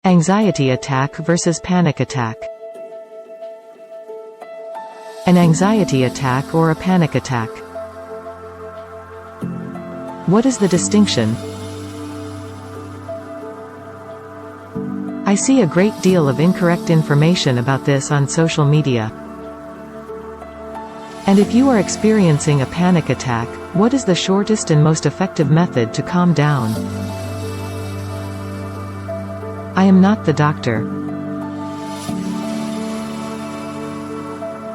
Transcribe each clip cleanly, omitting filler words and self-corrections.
Anxiety attack versus panic attack. An anxiety attack or a panic attack. What is the distinction? I see a great deal of incorrect information about this on social media. And if you are experiencing a panic attack, what is the shortest and most effective method to calm down? I am not the doctor.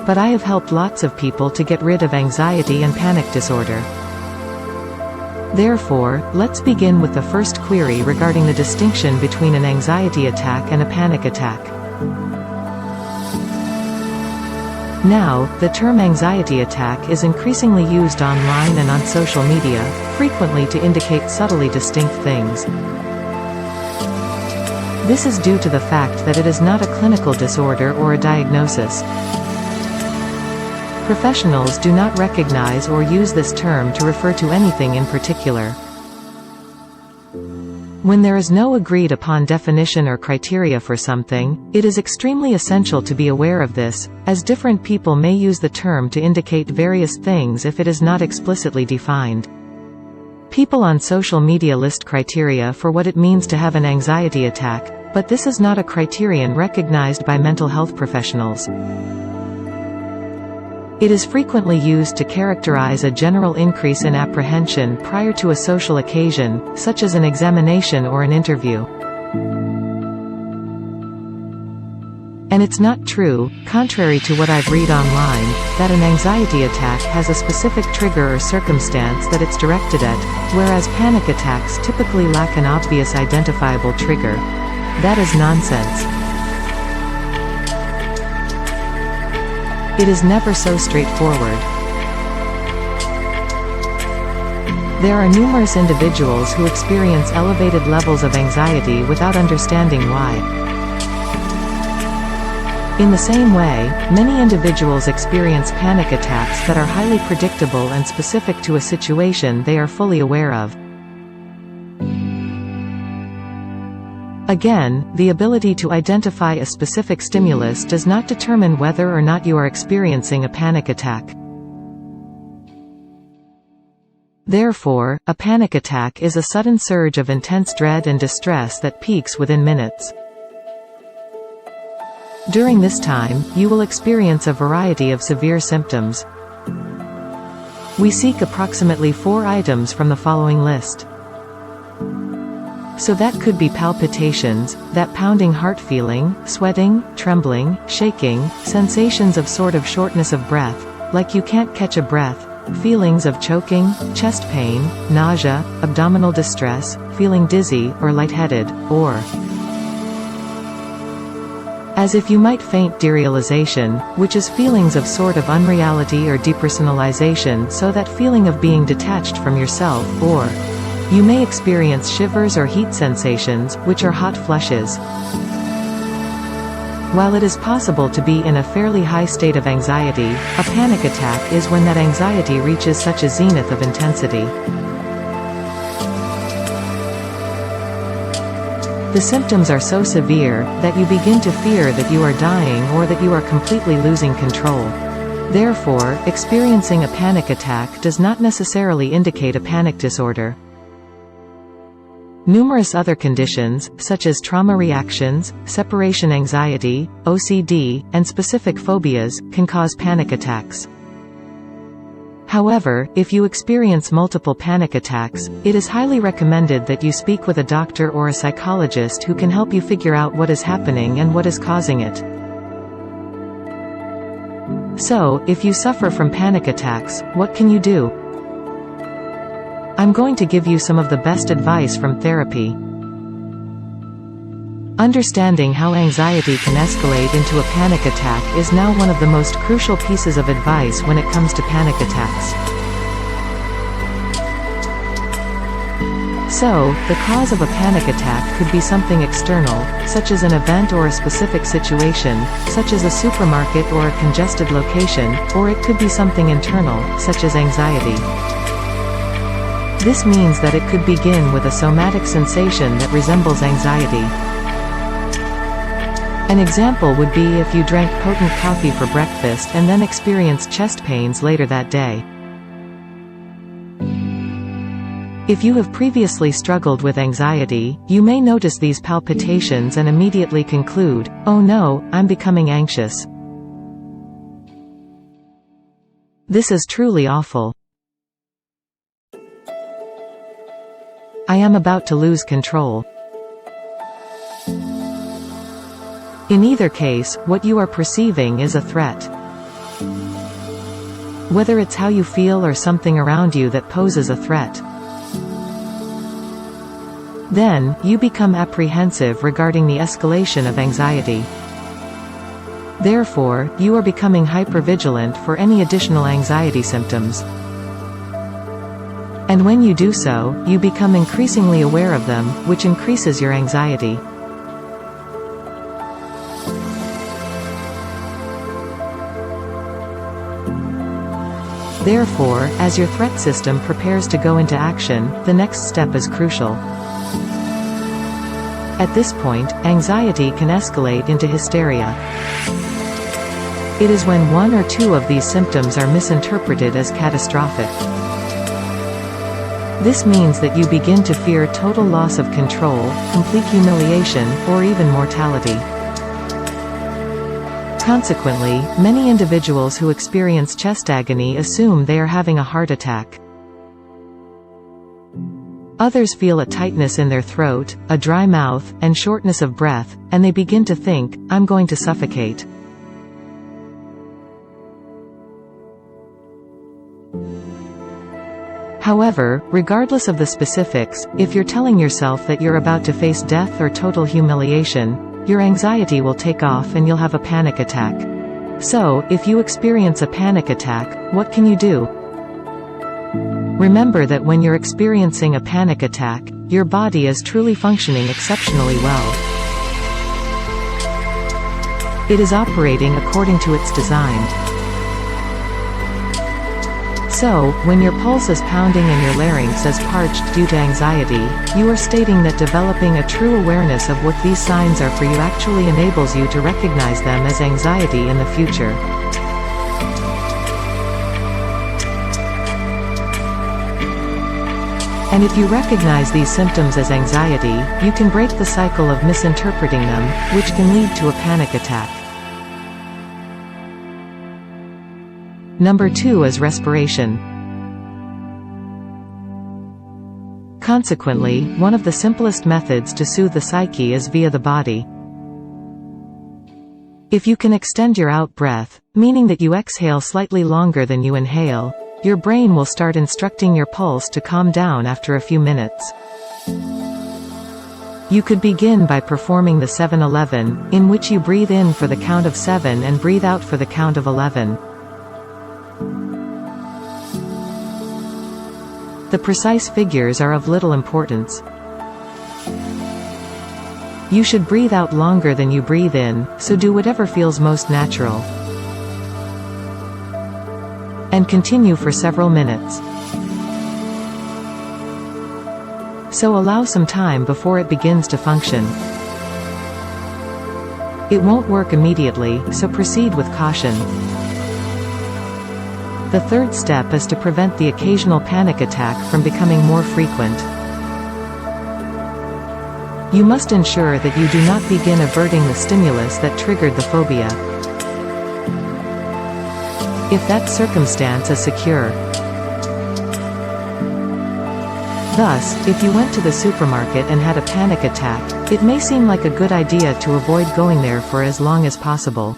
But I have helped lots of people to get rid of anxiety and panic disorder. Therefore, let's begin with the first query regarding the distinction between an anxiety attack and a panic attack. Now, the term anxiety attack is increasingly used online and on social media, frequently to indicate subtly distinct things. This is due to the fact that it is not a clinical disorder or a diagnosis. Professionals do not recognize or use this term to refer to anything in particular. When there is no agreed upon definition or criteria for something, it is extremely essential to be aware of this, as different people may use the term to indicate various things if it is not explicitly defined. People on social media list criteria for what it means to have an anxiety attack, but this is not a criterion recognized by mental health professionals. It is frequently used to characterize a general increase in apprehension prior to a social occasion, such as an examination or an interview. And it's not true, contrary to what I've read online, that an anxiety attack has a specific trigger or circumstance that it's directed at, whereas panic attacks typically lack an obvious identifiable trigger. That is nonsense. It is never so straightforward. There are numerous individuals who experience elevated levels of anxiety without understanding why. In the same way, many individuals experience panic attacks that are highly predictable and specific to a situation they are fully aware of. Again, the ability to identify a specific stimulus does not determine whether or not you are experiencing a panic attack. Therefore, a panic attack is a sudden surge of intense dread and distress that peaks within minutes. During this time, you will experience a variety of severe symptoms. We seek approximately 4 items from the following list. So that could be palpitations, that pounding heart feeling, sweating, trembling, shaking, sensations of sort of shortness of breath, like you can't catch a breath, feelings of choking, chest pain, nausea, abdominal distress, feeling dizzy or lightheaded, or as if you might faint derealization, which is feelings of sort of unreality or depersonalization, so that feeling of being detached from yourself, or you may experience shivers or heat sensations, which are hot flushes. While it is possible to be in a fairly high state of anxiety, a panic attack is when that anxiety reaches such a zenith of intensity. The symptoms are so severe, that you begin to fear that you are dying or that you are completely losing control. Therefore, experiencing a panic attack does not necessarily indicate a panic disorder. Numerous other conditions, such as trauma reactions, separation anxiety, OCD, and specific phobias, can cause panic attacks. However, if you experience multiple panic attacks, it is highly recommended that you speak with a doctor or a psychologist who can help you figure out what is happening and what is causing it. So, if you suffer from panic attacks, what can you do? I'm going to give you some of the best advice from therapy. Understanding how anxiety can escalate into a panic attack is now one of the most crucial pieces of advice when it comes to panic attacks. So, the cause of a panic attack could be something external, such as an event or a specific situation, such as a supermarket or a congested location, or it could be something internal, such as anxiety. This means that it could begin with a somatic sensation that resembles anxiety. An example would be if you drank potent coffee for breakfast and then experienced chest pains later that day. If you have previously struggled with anxiety, you may notice these palpitations and immediately conclude, "Oh no, I'm becoming anxious." This is truly awful. I am about to lose control. In either case, what you are perceiving is a threat. Whether it's how you feel or something around you that poses a threat. Then, you become apprehensive regarding the escalation of anxiety. Therefore, you are becoming hypervigilant for any additional anxiety symptoms. And when you do so, you become increasingly aware of them, which increases your anxiety. Therefore, as your threat system prepares to go into action, the next step is crucial. At this point, anxiety can escalate into hysteria. It is when one or two of these symptoms are misinterpreted as catastrophic. This means that you begin to fear total loss of control, complete humiliation, or even mortality. Consequently, many individuals who experience chest agony assume they are having a heart attack. Others feel a tightness in their throat, a dry mouth, and shortness of breath, and they begin to think, "I'm going to suffocate." However, regardless of the specifics, if you're telling yourself that you're about to face death or total humiliation, your anxiety will take off and you'll have a panic attack. So, if you experience a panic attack, what can you do? Remember that when you're experiencing a panic attack, your body is truly functioning exceptionally well. It is operating according to its design. So, when your pulse is pounding and your larynx is parched due to anxiety, you are stating that developing a true awareness of what these signs are for you actually enables you to recognize them as anxiety in the future. And if you recognize these symptoms as anxiety, you can break the cycle of misinterpreting them, which can lead to a panic attack. Number 2 is respiration. Consequently, one of the simplest methods to soothe the psyche is via the body. If you can extend your out-breath, meaning that you exhale slightly longer than you inhale, your brain will start instructing your pulse to calm down after a few minutes. You could begin by performing the 7-11, in which you breathe in for the count of 7 and breathe out for the count of 11. The precise figures are of little importance. You should breathe out longer than you breathe in, so do whatever feels most natural. And continue for several minutes. So allow some time before it begins to function. It won't work immediately, so proceed with caution. The third step is to prevent the occasional panic attack from becoming more frequent. You must ensure that you do not begin averting the stimulus that triggered the phobia. If that circumstance is secure. Thus, if you went to the supermarket and had a panic attack, it may seem like a good idea to avoid going there for as long as possible.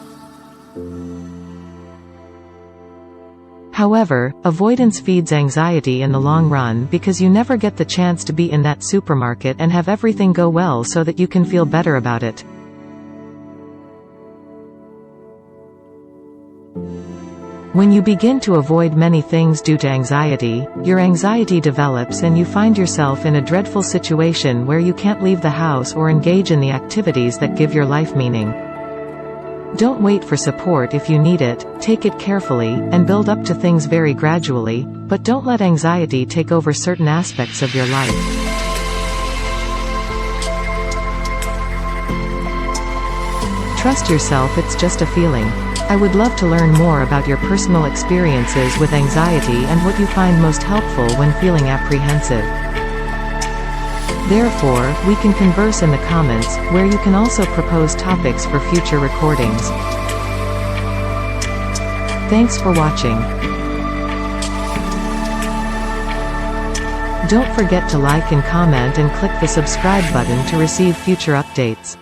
However, avoidance feeds anxiety in the long run because you never get the chance to be in that supermarket and have everything go well so that you can feel better about it. When you begin to avoid many things due to anxiety, your anxiety develops and you find yourself in a dreadful situation where you can't leave the house or engage in the activities that give your life meaning. Don't wait for support if you need it, take it carefully, and build up to things very gradually, but don't let anxiety take over certain aspects of your life. Trust yourself, it's just a feeling. I would love to learn more about your personal experiences with anxiety and what you find most helpful when feeling apprehensive. Therefore, we can converse in the comments, where you can also propose topics for future recordings. Thanks for watching. Don't forget to like and comment and click the subscribe button to receive future updates.